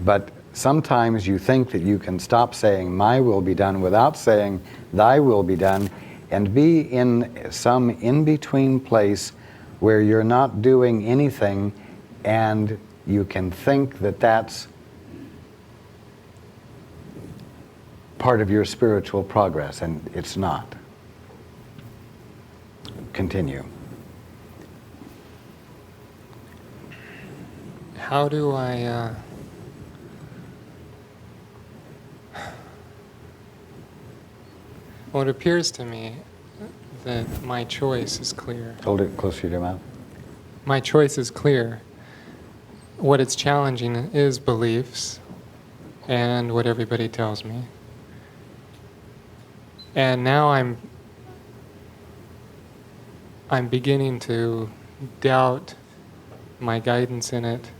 But sometimes you think that you can stop saying my will be done without saying thy will be done, and be in some in-between place where you're not doing anything, and you can think that that's part of your spiritual progress, and it's not. Continue. How do I... Well, it appears to me that my choice is clear. Hold it closer to your mouth. My choice is clear. What it's challenging is beliefs and what everybody tells me. And now I'm beginning to doubt my guidance in it.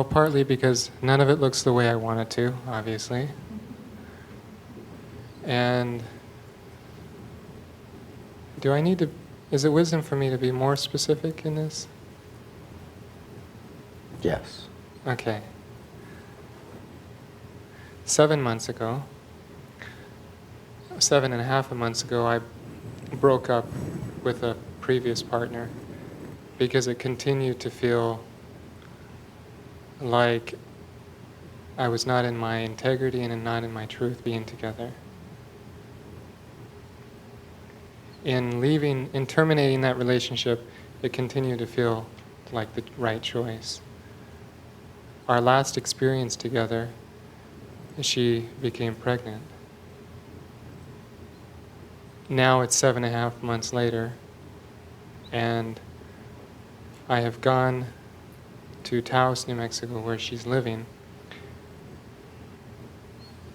Partly because none of it looks the way I want it to, obviously. And do I need to, is it wisdom for me to be more specific in this? Yes. Okay. 7 months ago, 7.5 months ago, I broke up with a previous partner because it continued to feel like I was not in my integrity and not in my truth being together. In terminating that relationship, it continued to feel like the right choice. Our last experience together, she became pregnant. Now it's 7.5 months later, and I have gone to Taos, New Mexico, where she's living,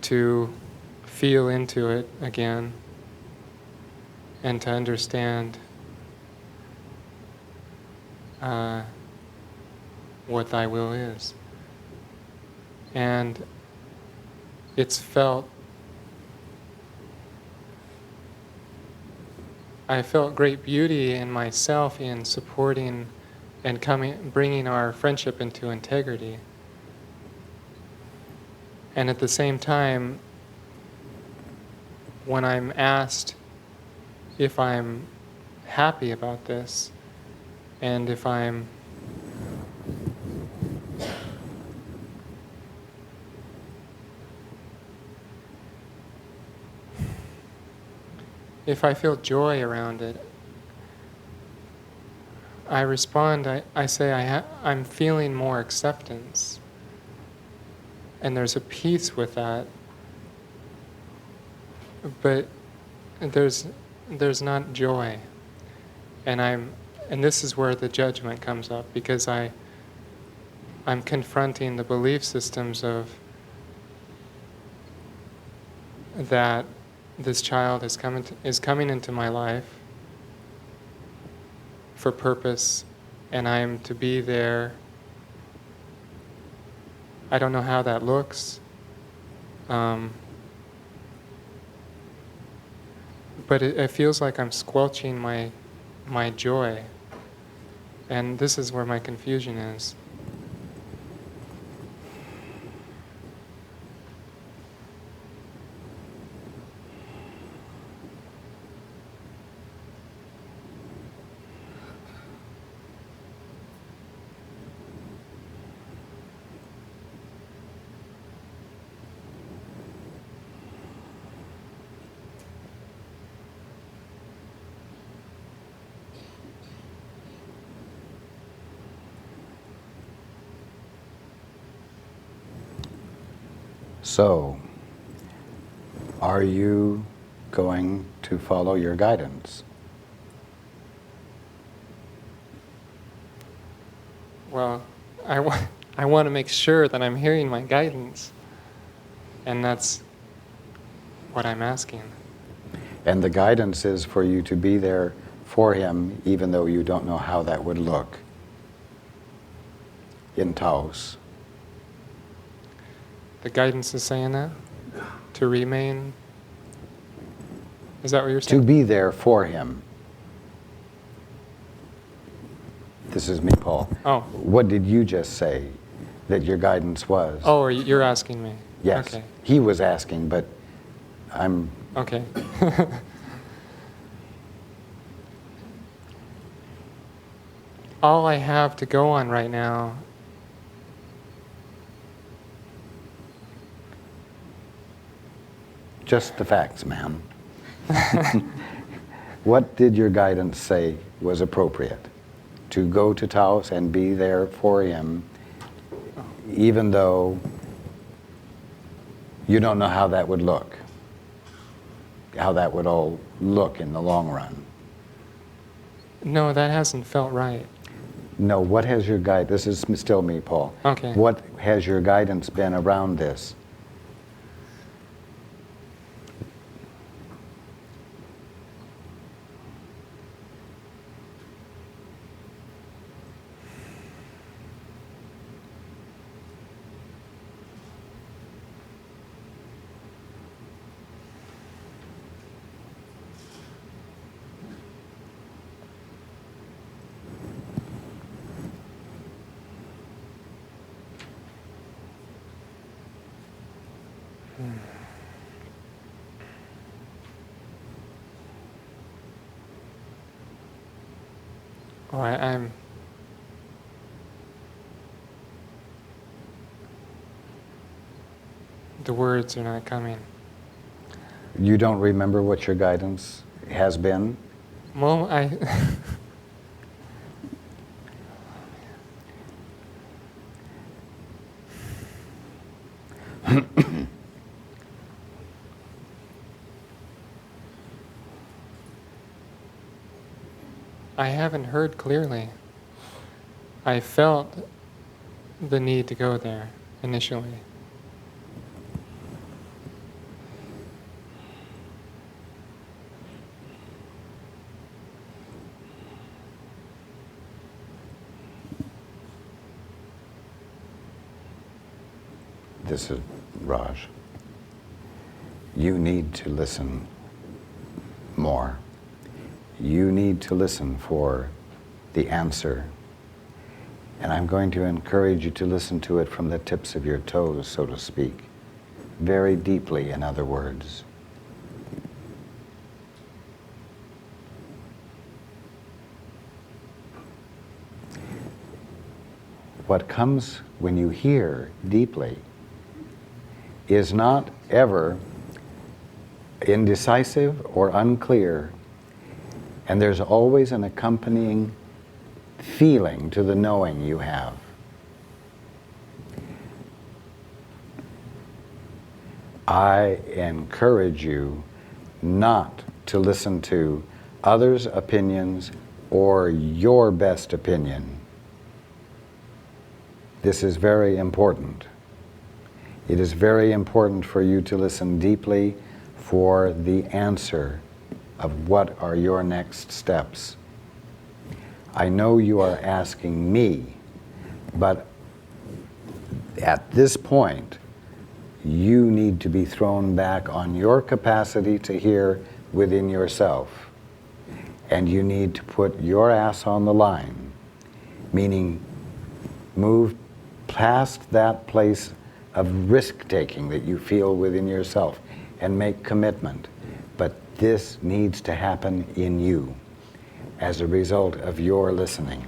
to feel into it again and to understand what thy will is. And it's I felt great beauty in myself in supporting and bringing our friendship into integrity. And at the same time, when I'm asked if I'm happy about this, and if I feel joy around it, I respond, I say I'm feeling more acceptance. And there's a peace with that. But there's not joy. And this is where the judgment comes up, because I'm confronting the belief systems of that this child is coming into my life for purpose, and I'm to be there. I don't know how that looks, but it feels like I'm squelching my joy, and this is where my confusion is. So, are you going to follow your guidance? Well, I want to make sure that I'm hearing my guidance, and that's what I'm asking. And the guidance is for you to be there for him, even though you don't know how that would look in Taos. The guidance is saying that? To remain? Is that what you're saying? To be there for him. This is me, Paul. Oh. What did you just say that your guidance was? Oh, you're asking me. Yes. Okay. He was asking, but I'm... Okay. All I have to go on right now Just the facts, ma'am. What did your guidance say was appropriate? To go to Taos and be there for him, even though you don't know how that would look, how that would all look in the long run. No, that hasn't felt right. No, what has your guide, this is still me, Paul. Okay. What has your guidance been around this? Oh, I'm... The words are not coming. You don't remember what your guidance has been? Well, I haven't heard clearly. I felt the need to go there initially. This is Raj. You need to listen more. You need to listen for the answer. And I'm going to encourage you to listen to it from the tips of your toes, so to speak. Very deeply, in other words. What comes when you hear deeply is not ever indecisive or unclear, and there's always an accompanying feeling to the knowing you have. I encourage you not to listen to others' opinions or your best opinion. This is very important. It is very important for you to listen deeply for the answer of what are your next steps. I know you are asking me, but at this point, you need to be thrown back on your capacity to hear within yourself. And you need to put your ass on the line, meaning move past that place of risk-taking that you feel within yourself and make commitment. But this needs to happen in you as a result of your listening.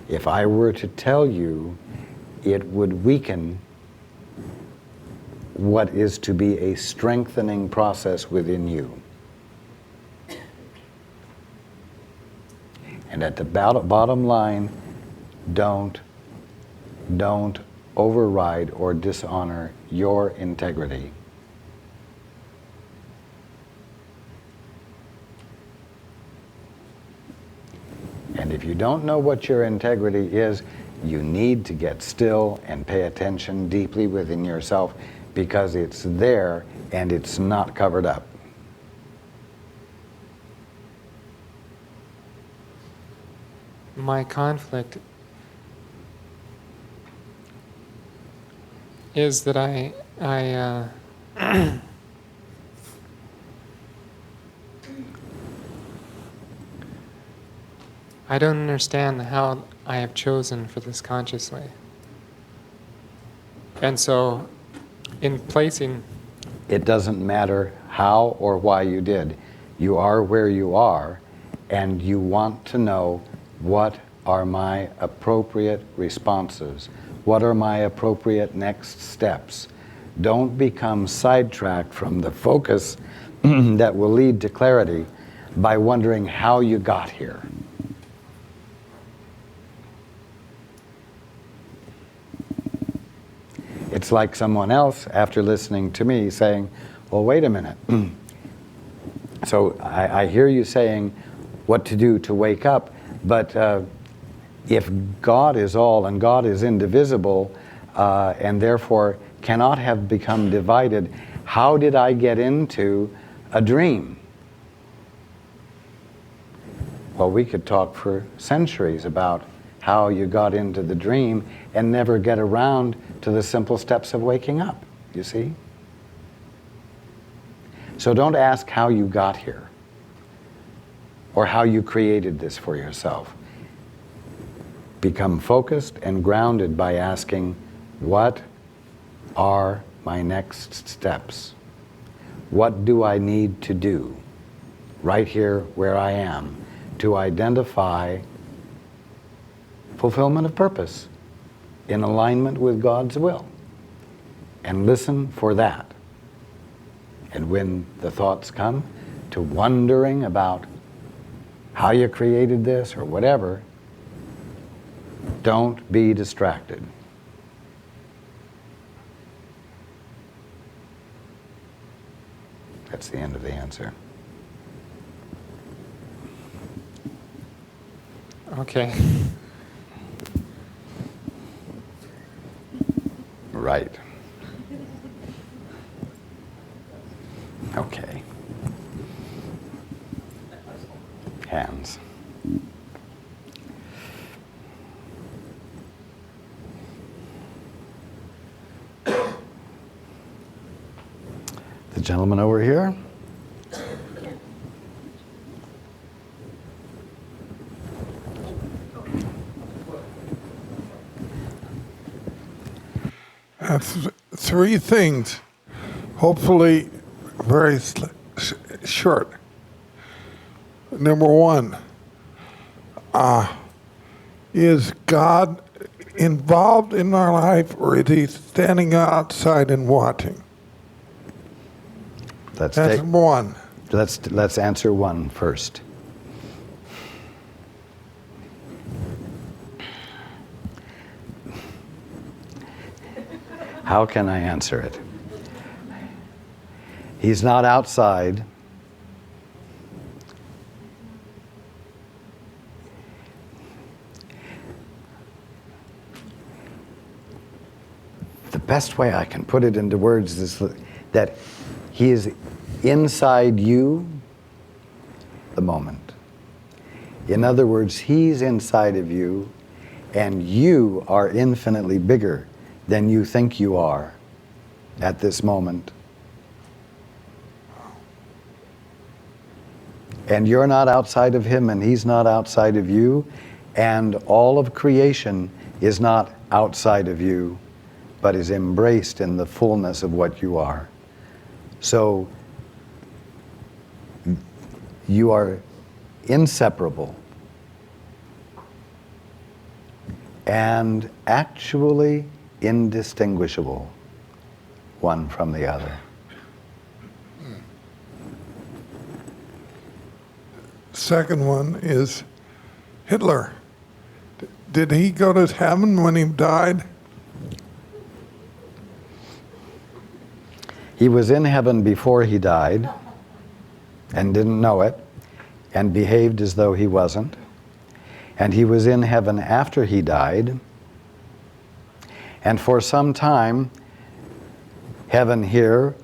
If I were to tell you, it would weaken what is to be a strengthening process within you. And at the bottom line, don't override or dishonor your integrity. And if you don't know what your integrity is, you need to get still and pay attention deeply within yourself, because it's there and it's not covered up. My conflict is that I I don't understand how I have chosen for this consciously. And so, in placing... It doesn't matter how or why you did. You are where you are, and you want to know, what are my appropriate responses? What are my appropriate next steps? Don't become sidetracked from the focus that will lead to clarity by wondering how you got here. It's like someone else, after listening to me, saying, well, wait a minute. So I hear you saying what to do to wake up, but if God is all and God is indivisible, and therefore cannot have become divided, how did I get into a dream? Well, we could talk for centuries about how you got into the dream and never get around to the simple steps of waking up, you see? So don't ask how you got here or how you created this for yourself. Become focused and grounded by asking, what are my next steps? What do I need to do right here where I am to identify fulfillment of purpose in alignment with God's will? And listen for that. And when the thoughts come to wondering about how you created this or whatever, don't be distracted. That's the end of the answer. Okay. Right. Okay. Hands. The gentleman over here. Three things, hopefully very short. Number one, is God involved in our life, or is he standing outside and watching? That's one. Let's answer one first. How can I answer it? He's not outside. The best way I can put it into words is that he is inside you the moment. In other words, he's inside of you, and you are infinitely bigger than you think you are at this moment. And you're not outside of him, and he's not outside of you, and all of creation is not outside of you, but is embraced in the fullness of what you are. So you are inseparable and actually indistinguishable one from the other. Second one is Hitler. Did he go to heaven when he died? He was in heaven before he died and didn't know it and behaved as though he wasn't. And he was in heaven after he died. And for some time, heaven here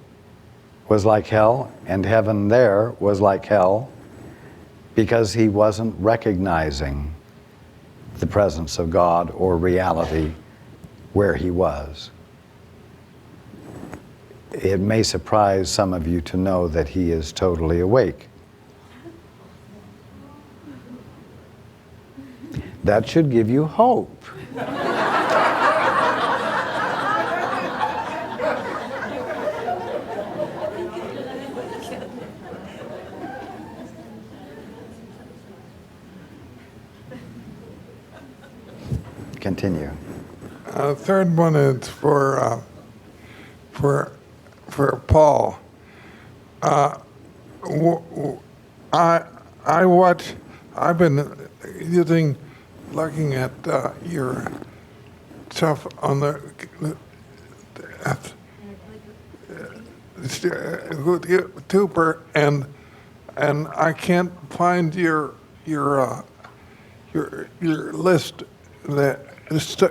was like hell, and heaven there was like hell, because he wasn't recognizing the presence of God or reality where he was. It may surprise some of you to know that he is totally awake. That should give you hope. Continue. Third one is for Paul. I've been looking at your stuff on the tuber, and I can't find your list, that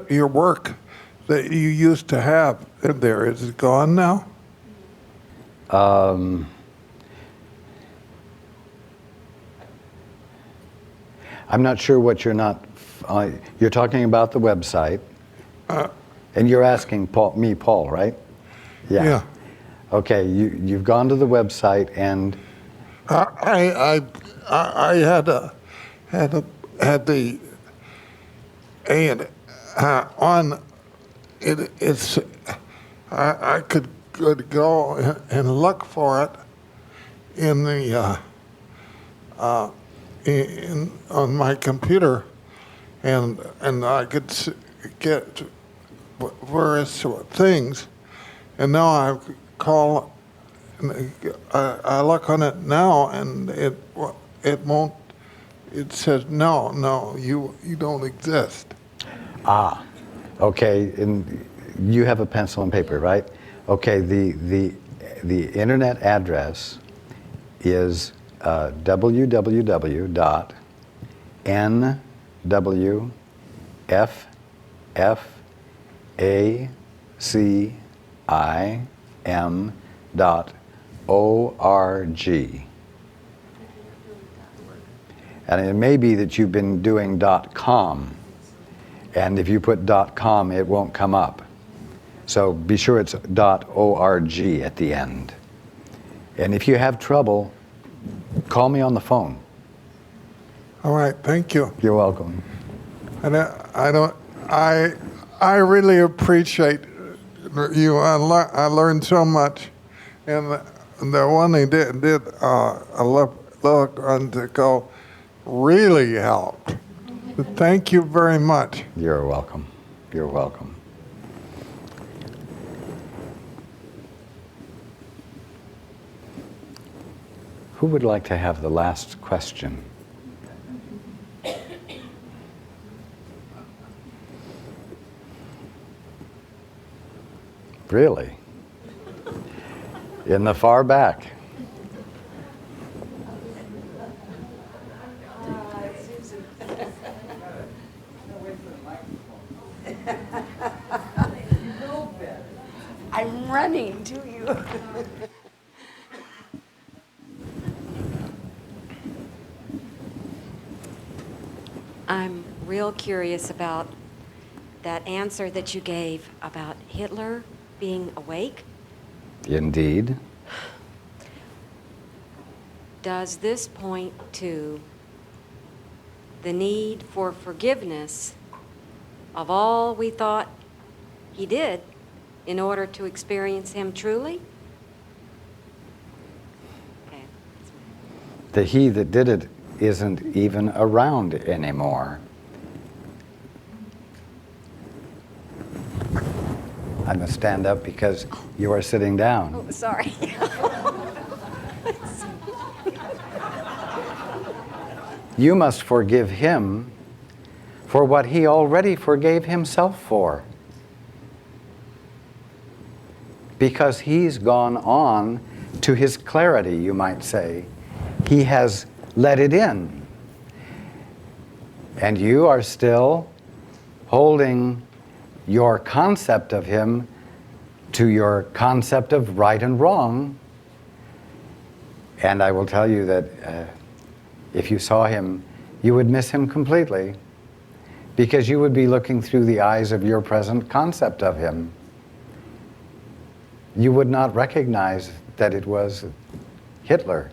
your work that you used to have in there. Is it gone now? I'm not sure what you're not. You're talking about the website, and you're asking Paul, right? Yeah. Okay, you've gone to the website, and I had the and on it. It's I could go and look for it in the on my computer, and I could get various things, and now I call. I look on it now, and it won't. It says no, you don't exist. Okay, and you have a pencil and paper, right? Okay, the internet address is www.nwffacim.org. And it may be that you've been doing .com, and if you put .com, it won't come up. So be sure it's .org at the end. And if you have trouble, call me on the phone. All right, thank you. You're welcome. And I really appreciate you. I learned so much, and the one he did a look on to go really helped. Thank you very much. You're welcome. You're welcome. Who would like to have the last question? Really? In the far back. I'm running to you. I'm real curious about that answer that you gave about Hitler being awake. Indeed. Does this point to the need for forgiveness of all we thought he did in order to experience him truly? Okay. The he that did it isn't even around anymore. I must stand up because you are sitting down. Oh, sorry. You must forgive him for what he already forgave himself for. Because he's gone on to his clarity, you might say. He has let it in. And you are still holding your concept of him to your concept of right and wrong. And I will tell you that if you saw him, you would miss him completely, because you would be looking through the eyes of your present concept of him. You would not recognize that it was Hitler.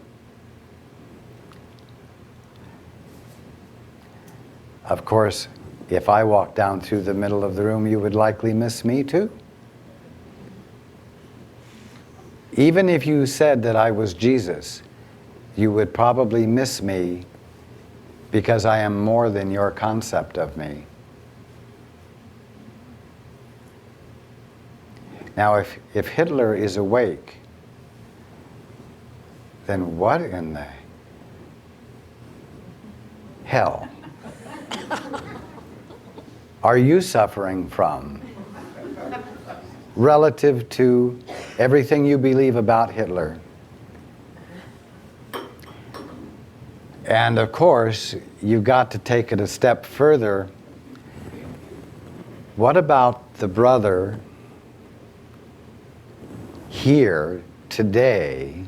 Of course, if I walked down through the middle of the room, you would likely miss me too. Even if you said that I was Jesus, you would probably miss me because I am more than your concept of me. Now, if Hitler is awake, then what in the hell are you suffering from relative to everything you believe about Hitler? And of course, you've got to take it a step further. What about the brother here today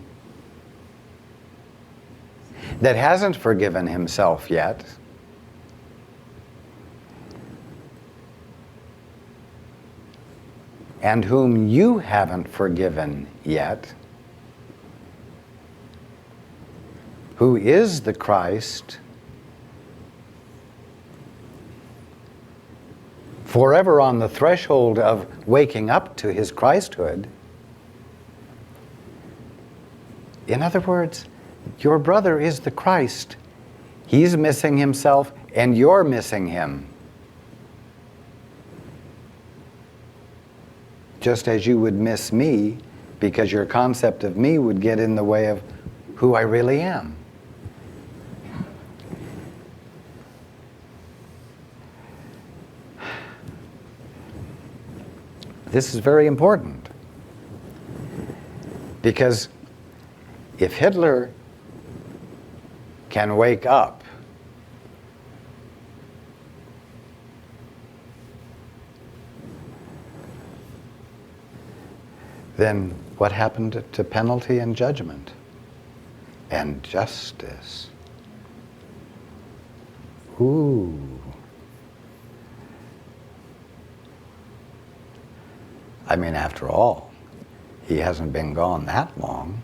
that hasn't forgiven himself yet? And whom you haven't forgiven yet, who is the Christ, forever on the threshold of waking up to his Christhood. In other words, your brother is the Christ. He's missing himself, and you're missing him. Just as you would miss me, because your concept of me would get in the way of who I really am. This is very important, because if Hitler can wake up, then what happened to penalty and judgment and justice? Ooh. I mean, after all, he hasn't been gone that long.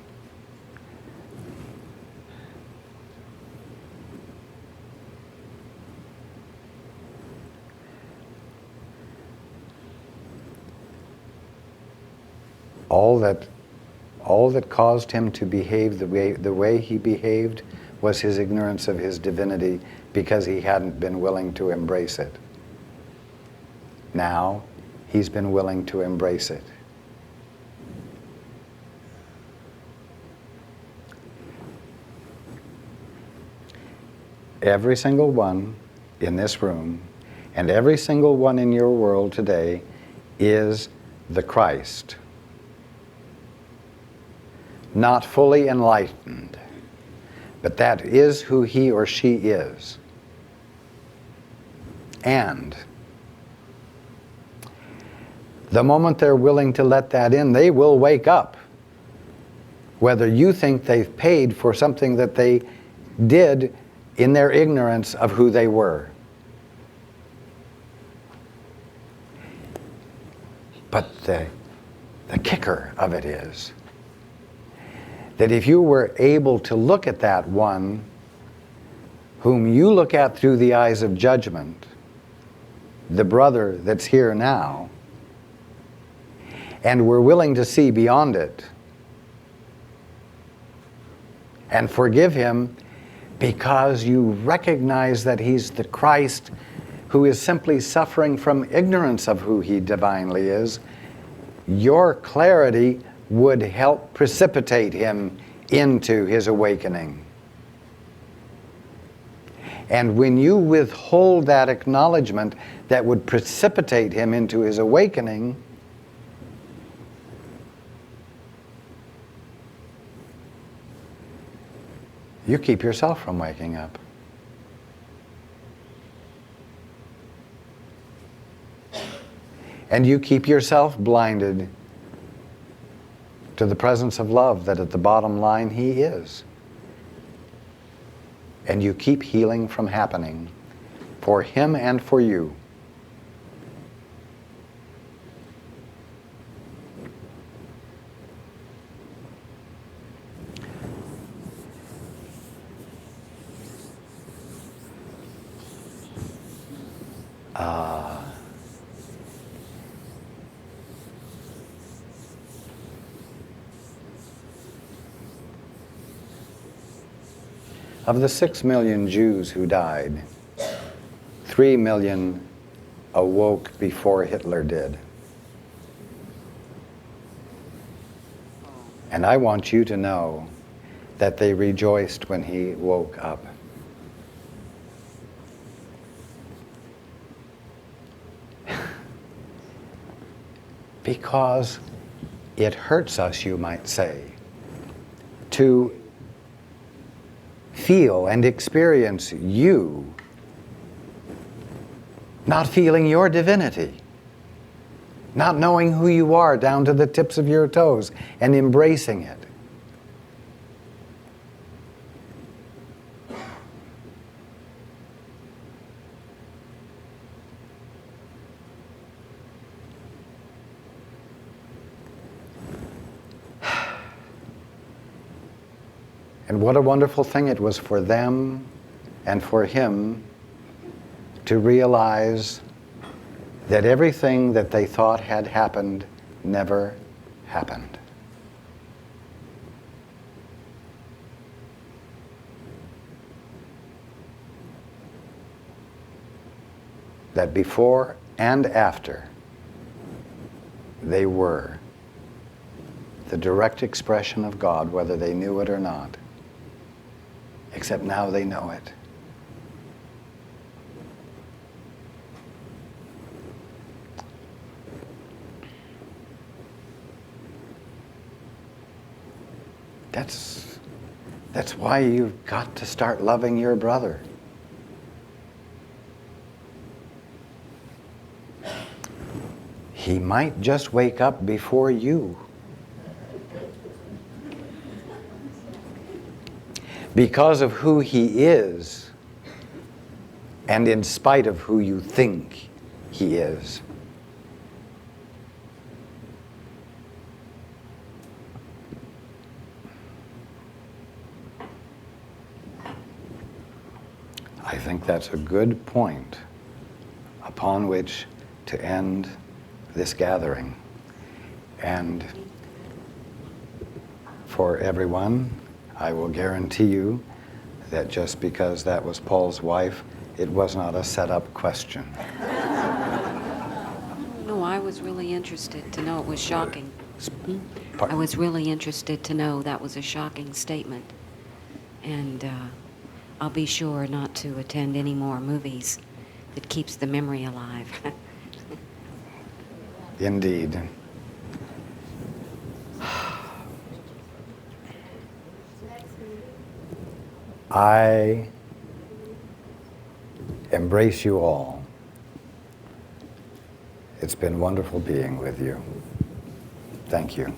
All that caused him to behave the way he behaved was his ignorance of his divinity, because he hadn't been willing to embrace it. Now, he's been willing to embrace it. Every single one in this room and every single one in your world today is the Christ. Not fully enlightened, but that is who he or she is. And the moment they're willing to let that in, they will wake up. Whether you think they've paid for something that they did in their ignorance of who they were. But the kicker of it is that if you were able to look at that one whom you look at through the eyes of judgment, the brother that's here now, and were willing to see beyond it and forgive him because you recognize that he's the Christ who is simply suffering from ignorance of who he divinely is, your clarity would help precipitate him into his awakening. And when you withhold that acknowledgement that would precipitate him into his awakening, you keep yourself from waking up. And you keep yourself blinded to the presence of love that at the bottom line he is. And you keep healing from happening for him and for you. Of the 6 million Jews who died, 3 million awoke before Hitler did. And I want you to know that they rejoiced when he woke up. Because it hurts us, you might say, to feel and experience you not feeling your divinity, not knowing who you are down to the tips of your toes and embracing it. And what a wonderful thing it was for them and for him to realize that everything that they thought had happened never happened. That before and after, they were the direct expression of God, whether they knew it or not. Except now they know it. That's why you've got to start loving your brother. He might just wake up before you. Because of who he is, and in spite of who you think he is. I think that's a good point upon which to end this gathering. And for everyone, I will guarantee you that just because that was Paul's wife, it was not a set-up question. No, I was really interested to know. It was shocking. I Pardon? was really interested to know that was a shocking statement. And I'll be sure not to attend any more movies that keeps the memory alive. Indeed. I embrace you all. It's been wonderful being with you. Thank you.